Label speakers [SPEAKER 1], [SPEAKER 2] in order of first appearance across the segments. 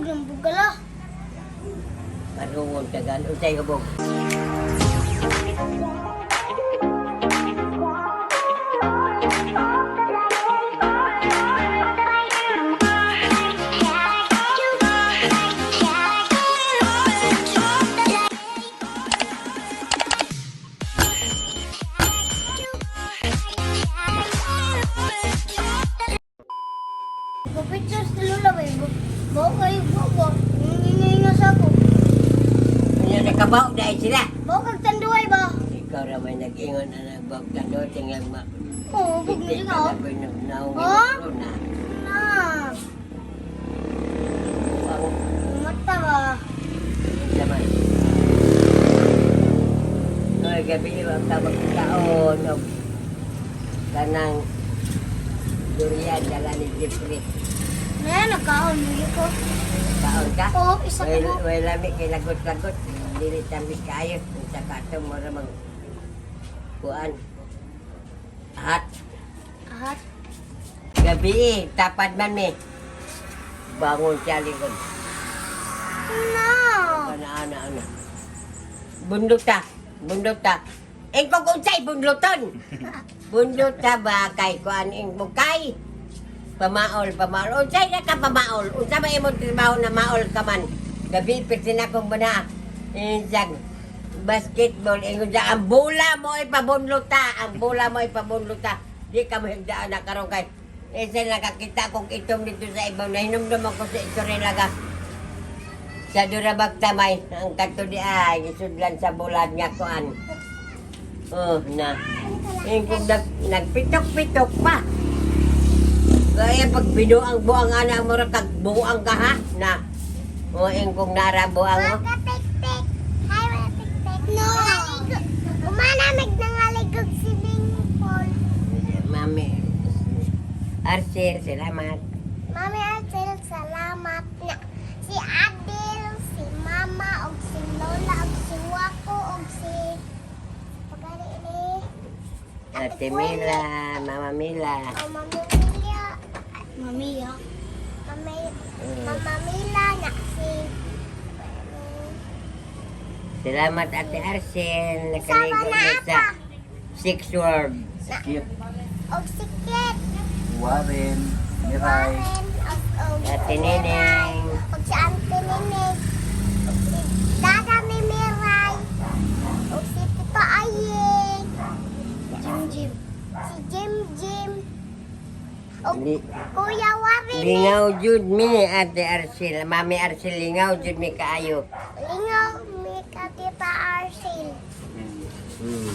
[SPEAKER 1] ng bugala.
[SPEAKER 2] Marungon ka gan. Unsay hubog.
[SPEAKER 1] Pictures na lula ba yung bawa kayo bawa. Ingay nga sa ako.
[SPEAKER 2] Ano nakabaw dahil sila.
[SPEAKER 1] Bawa kag tanduay ba?
[SPEAKER 2] Ikaw ramay nag-ingon na nagbag ka doon. Tingnan mo.
[SPEAKER 1] Oo, bug na
[SPEAKER 2] Hindi
[SPEAKER 1] siya
[SPEAKER 2] ka
[SPEAKER 1] ka.
[SPEAKER 2] na ko naungin
[SPEAKER 1] Ha?
[SPEAKER 2] ko na.
[SPEAKER 1] Ah,
[SPEAKER 2] Ang
[SPEAKER 1] mata ba?
[SPEAKER 2] naman. Noy gabi ang tabag kaon. Kanang durian dala ni Jeffrey.
[SPEAKER 1] Ngayon, nagkaon mo ko.
[SPEAKER 2] Kaon ka?
[SPEAKER 1] Oo, isa ka mo.
[SPEAKER 2] Way lami kay lagot-lagot. Dili tambis kayo. Sa kato mo ramang kuan. At
[SPEAKER 1] Ahat.
[SPEAKER 2] gabi tapad man mi. Bangon siya likod.
[SPEAKER 1] No.
[SPEAKER 2] Ana. Bundok ta. Ing kung unsay bundluton. Bundok ta ba kay kuan ing bukay. Pamaol. Unsay na ka pamaol. Unsa ba imong trabaho na maol ka man. Gabi pitin akong bana. Insag basketball ingon sa ang bola mo ipabunluta. Di ka mahigdaan na karon kay isa nakakita kong itom dito sa ibang nahinumdum ako sa Itorilaga. Sa Durabag Tamay, ang kanto di ay, isudlan sa bulan nga kuan. Oh, na. Yung kung nagpitok-pitok pa. Kaya pag binuang buang ana mo ra kag buang ka ha, na. O yung kung nara buang mo.
[SPEAKER 1] Makatik-tik. Hi, makatik-tik. No. Umanamig na nga ligog si Bing Paul.
[SPEAKER 2] Mami. Arcel, salamat.
[SPEAKER 1] Mami Arcel, salamat na. Si Adil, si Mama, og si Lola, og si Wako, og si... Pagani ini.
[SPEAKER 2] Ate Mila, Mama Mila.
[SPEAKER 1] O Mami Mila. Mami, Mama Mila, na si...
[SPEAKER 2] Salamat Ate Arcel.
[SPEAKER 1] Sama
[SPEAKER 2] Nakaligo
[SPEAKER 1] na
[SPEAKER 2] na sa
[SPEAKER 1] apa?
[SPEAKER 2] 6 word.
[SPEAKER 3] Sikit,
[SPEAKER 1] Og si Kit.
[SPEAKER 3] Warren, Miray,
[SPEAKER 1] Warren, og
[SPEAKER 2] Ate Neneng.
[SPEAKER 1] Og si Ante Neneng. Og si Dada ni Miray. Og si Tito Ayeng. Si Jim. Og
[SPEAKER 2] Li-
[SPEAKER 1] Kuya Warren.
[SPEAKER 2] Lingaw jud mi Ate Arcel. Mami Arcel lingaw jud mi kaayo.
[SPEAKER 1] Lingaw, mi ka Tita Arcel.
[SPEAKER 2] Hmm.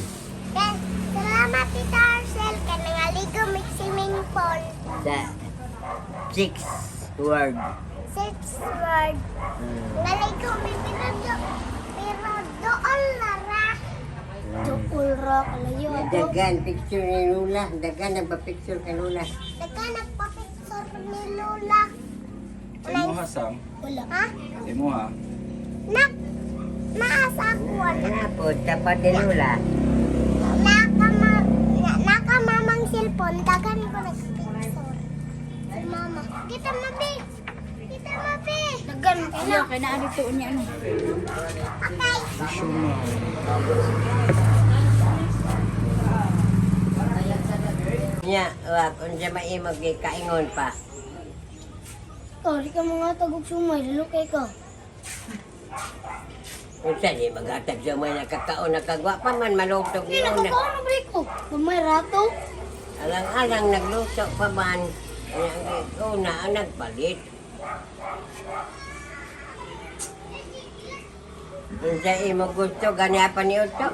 [SPEAKER 1] Then, salamat Tita Arcel. Kaya nangaligo may swimming pool.
[SPEAKER 2] Sa 6 word.
[SPEAKER 1] 6 word. Naligo may pinado. Pero doon na ra. Doon ra. Kalayo ako.
[SPEAKER 2] Dagan picture ni Lula. Dagan nagpa-picture kay Lula.
[SPEAKER 1] Nagka nagpa-picture ni Lola.
[SPEAKER 3] Imo ha Sam,
[SPEAKER 1] Wala. Ha?
[SPEAKER 3] imo ha.
[SPEAKER 1] Naasa ako wala.
[SPEAKER 2] Ano po, tapat ni Lula.
[SPEAKER 1] Nakamamang cellphone. Dagan ko nagpicture. Si Mama. Kita mabi. Dagan.
[SPEAKER 4] Iya, kaya naano ito niya ano.
[SPEAKER 1] Okay.
[SPEAKER 2] Nya, wag unsa maimog kay kaingon pa.
[SPEAKER 1] Oh, di ka mga tagog sumay. Lalo kay ka.
[SPEAKER 2] Unsa ni magatag sa may nakakaon nakagwa pa man malutog
[SPEAKER 1] Hindi
[SPEAKER 2] ni
[SPEAKER 1] na
[SPEAKER 2] una.
[SPEAKER 1] ko na break ko. May rato.
[SPEAKER 2] Alang-alang nagluto pa man. Ang una ang nagpalit. Unsa imo gusto ganyapan ni Otto?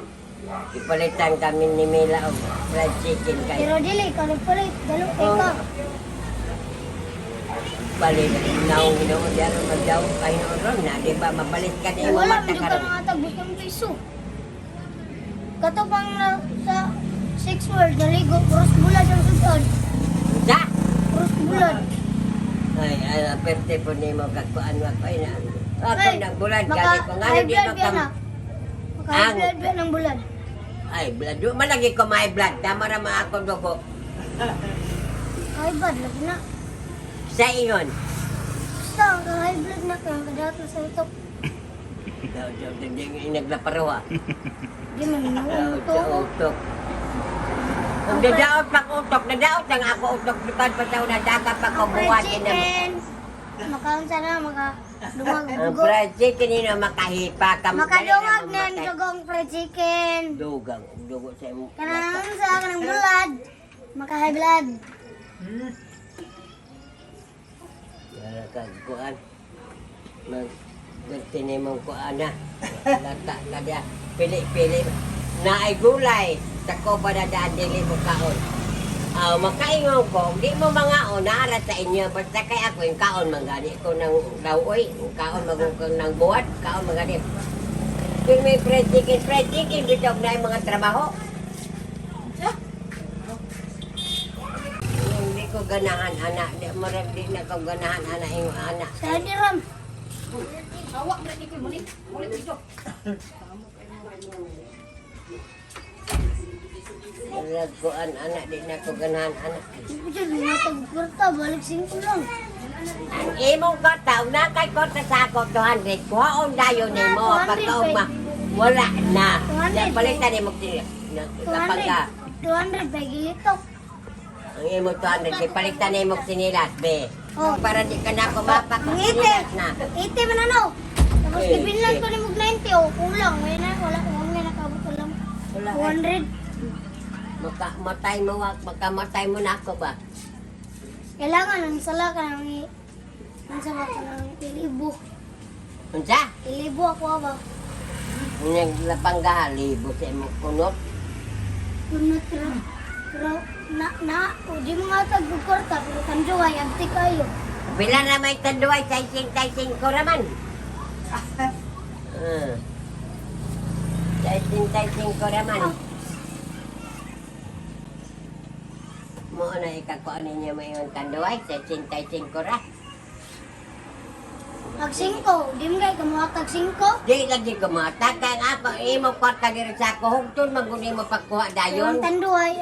[SPEAKER 2] Ipalitan kami ni Mila og fried chicken kay.
[SPEAKER 1] Pero dili ka nagpalit. Lalo kay ka.
[SPEAKER 2] Balik naong ginoon diyan magdaw kay noon na di ba mabalit ka ni imo
[SPEAKER 1] Wala,
[SPEAKER 2] mata
[SPEAKER 1] hindi ka
[SPEAKER 2] karon.
[SPEAKER 1] nga tagos ng piso. Katubang na sa 6 word, naligo, cross bulad ang sudod.
[SPEAKER 2] Sa
[SPEAKER 1] Cross bulad.
[SPEAKER 2] ay aperte po nimo kagkuan wa pa na. Ako
[SPEAKER 1] Ay,
[SPEAKER 2] nagbulad
[SPEAKER 1] maka-
[SPEAKER 2] gali ko ngano
[SPEAKER 1] high
[SPEAKER 2] di
[SPEAKER 1] blood
[SPEAKER 2] ba
[SPEAKER 1] yan ah. Maka-high
[SPEAKER 2] Ang-
[SPEAKER 1] blood yan ng bulad.
[SPEAKER 2] ay blood do malagi ko may blood tama ra ma ako dugo.
[SPEAKER 1] High blood, lagi na.
[SPEAKER 2] Sa ingon.
[SPEAKER 1] Basta, high blood na ka. Kadawat na sa utok.
[SPEAKER 2] Hindi naglaparo ha.
[SPEAKER 1] Di man
[SPEAKER 2] Daot
[SPEAKER 1] utok.
[SPEAKER 2] sa utok. Kung dadaot pa ko utok, nadaot lang ako utok. Lupan pa sa una, dagat pa ko buwan.
[SPEAKER 1] Chicken. Makaon sana, makadungag
[SPEAKER 2] Ang
[SPEAKER 1] dugo.
[SPEAKER 2] fried chicken nila makahipa.
[SPEAKER 1] Makadungag na ang dugong fried chicken.
[SPEAKER 2] Dugang, dugo sa imo.
[SPEAKER 1] Kanang sa kanang blood. Maka-high blood.
[SPEAKER 2] Para kag kuan. Nagtini mong kuan na. Lata na dia. Pili-pili. Na ay gulay. Sako ba na daan dili mo kaon. Makaingon ko, di mo mga naara sa inyo. Basta kay ako, yung kaon manggani ko ng dawoy. Yung kaon magukang ng buhat. Kaon manggani. Kung may fried chicken, bitog na yung mga trabaho. Hindi ko ganahan, anak. Di na ko ganahan, anak, yung anak.
[SPEAKER 1] Sa diram.
[SPEAKER 4] Awak berani ko mulit. Mulit dito.
[SPEAKER 2] Wala ko anak, di na ko ganahan, anak.
[SPEAKER 1] Ito, natag kwarta. Balik 5 lang.
[SPEAKER 2] Ang imong kota, una kay kota sa ako, 200. Kuhaon dayo ni mo,
[SPEAKER 1] 200
[SPEAKER 2] pagkauma. Wala na.
[SPEAKER 1] 200
[SPEAKER 2] Palitan ni mo kapag ka.
[SPEAKER 1] 200 ba gito?
[SPEAKER 2] Ang imo 200, di palitan ni mo sinilas, be.
[SPEAKER 1] Oh.
[SPEAKER 2] Para di ka na
[SPEAKER 1] Ang
[SPEAKER 2] kumapakasinilas na.
[SPEAKER 1] 80 man ano? Tapos
[SPEAKER 2] Eh,
[SPEAKER 1] ibinlan
[SPEAKER 2] eh.
[SPEAKER 1] ko ni mog 90 o kulang. May na wala ko may nakabot ko lang.
[SPEAKER 2] Wala.
[SPEAKER 1] 200.
[SPEAKER 2] Makamatay mo na ako ba?
[SPEAKER 1] Kailangan ang sala ka ng ang sala ka ng ilibo.
[SPEAKER 2] Unsa?
[SPEAKER 1] Ilibo ako ba?
[SPEAKER 2] Naglapangga, libo sa imo kunot.
[SPEAKER 1] Kunot pero o di mo nga tagkwarta pero kanduay abti kayo.
[SPEAKER 2] Bila na may tanduay, taising ko raman. Taising ko raman. Mo na ikakuan ninyo may yung tanduay, taising ko ra.
[SPEAKER 1] Tag 5, di mo kay kamuhatag 5.
[SPEAKER 2] Di lagi ko mata, kaya ako, imo kwarta diri sa ako, hugtun, maguni mo pagkuha dayon.
[SPEAKER 1] Yung tanduay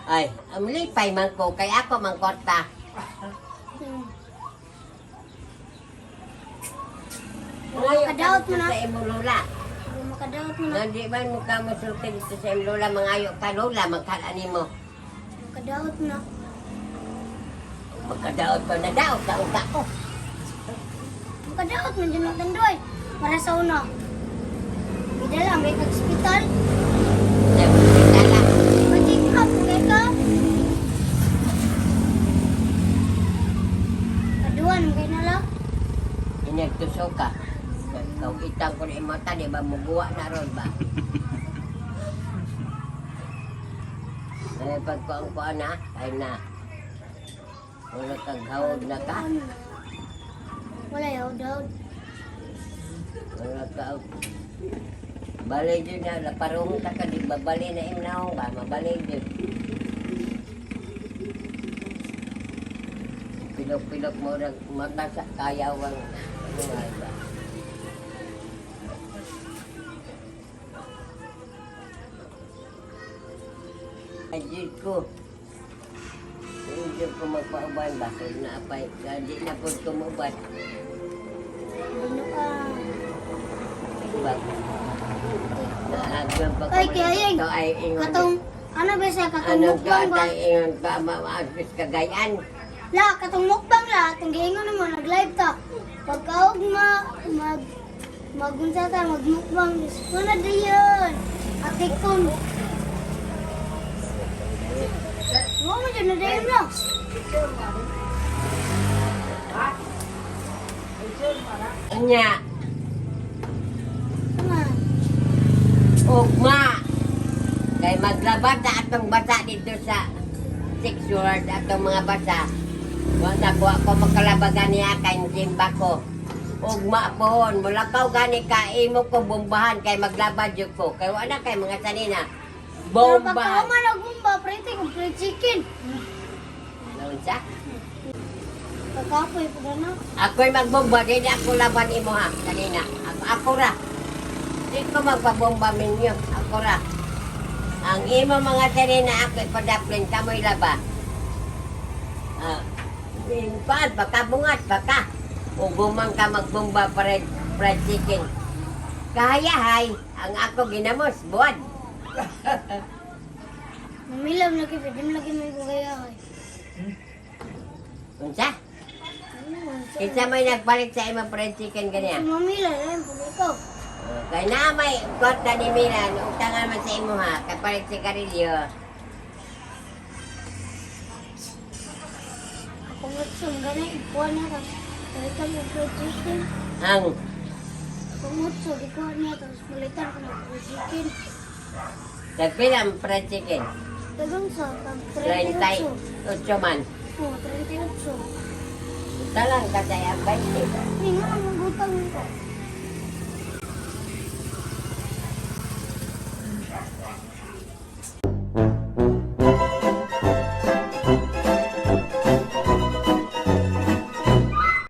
[SPEAKER 2] Ay, lipay man ko, kaya ako mang kwarta.
[SPEAKER 1] Makadaot mo na.
[SPEAKER 2] Sa imo lula.
[SPEAKER 1] Makadaot mo na.
[SPEAKER 2] Nandi man mo ka masulti dito sa imo lula, mangayo ka lula, magkalani mo.
[SPEAKER 1] Makadaot na.
[SPEAKER 2] Magkadaot ko na daot, daot ako.
[SPEAKER 1] Makadaot man dyan ang tanduay. Para sa una. Bidala, may kag-hospital.
[SPEAKER 2] Dala.
[SPEAKER 1] Ma-check up, okay ka? Kaduan, okay na lang.
[SPEAKER 2] Inagtuso ka. Kau itang ko na yung mata, di ba? Muguwa na ron ba? Ay, pagkuang na, ay na. Wala kang hawag na ka.
[SPEAKER 1] Ano? Wala yaw daw.
[SPEAKER 2] Wala ka. Balay dyan na, laparong ta ka, di ba? Balay na imnahong ba? Mabalay dyan. Pilok-pilok mo na mata sa kayawang. Ano nga ba? Ajit ko. Hindi ko magpauban ba? Kaya naapay. Hindi na po tumuban.
[SPEAKER 1] Ano ka?
[SPEAKER 2] Diba? Naagyan pa ko.
[SPEAKER 1] Ay, kaya yun.
[SPEAKER 2] Ito ay ingon.
[SPEAKER 1] Katong, ano ba siya? Katong
[SPEAKER 2] Anong
[SPEAKER 1] mukbang ba?
[SPEAKER 2] katay ingon ka maaspis kagayan?
[SPEAKER 1] La, katong mukbang la. Atong giingon naman, nag-live ta. Pagkaog magunsa ta, magmukbang. Wala na yun. Atikon. Huwag mo dyan na dayon na.
[SPEAKER 2] Anya,
[SPEAKER 1] Tama.
[SPEAKER 2] ugma. Kay maglabas sa atong basa dito sa 6 word atong mga basa. Wala ko ako makalabagan niya kay simba ko. Ugma pohon, mulakaw gani ka imo ko bombahan kay maglabad jud ko. Kay wala kay mga sanina.
[SPEAKER 1] Pero
[SPEAKER 2] Bombahan.
[SPEAKER 1] pagkakama nag-bumba, prete kong fried chicken.
[SPEAKER 2] Ano sa?
[SPEAKER 1] Pagkapoy, pag ano.
[SPEAKER 2] Ako'y magbomba, di ako laban imo ha, kanina. Ako ra. Di ko magpabomba minyo, ako ra. Ang imo mga kanina ako'y padaplin, kamoy laba. Paan, baka bungat, baka. Ugumang ka magbomba fried chicken. Kahayahay, ang ako ginamos, buwan.
[SPEAKER 1] Mamilam lagi, pwede mo lagi may bugaya.
[SPEAKER 2] Unsa? Kinsa may nagpalit sa imong fried chicken kaniya?
[SPEAKER 1] Mamilam lang, pag ikaw.
[SPEAKER 2] Kaya na may kwarta ni Milan, utangan man sa imo ha, kapalit si Carillo.
[SPEAKER 1] Ako ngutsong, gana, ikuha na ka. Palitan mo fried chicken.
[SPEAKER 2] Ang
[SPEAKER 1] Ako ngutsong, ikuha niya, tapos palitan ko ng fried chicken.
[SPEAKER 2] nagpilang fried chicken.
[SPEAKER 1] Dagang sa, tag
[SPEAKER 2] 38
[SPEAKER 1] 38.
[SPEAKER 2] man.
[SPEAKER 1] Oo, 38.
[SPEAKER 2] Talang ka sa 20.
[SPEAKER 1] Hindi nga, magutang ko.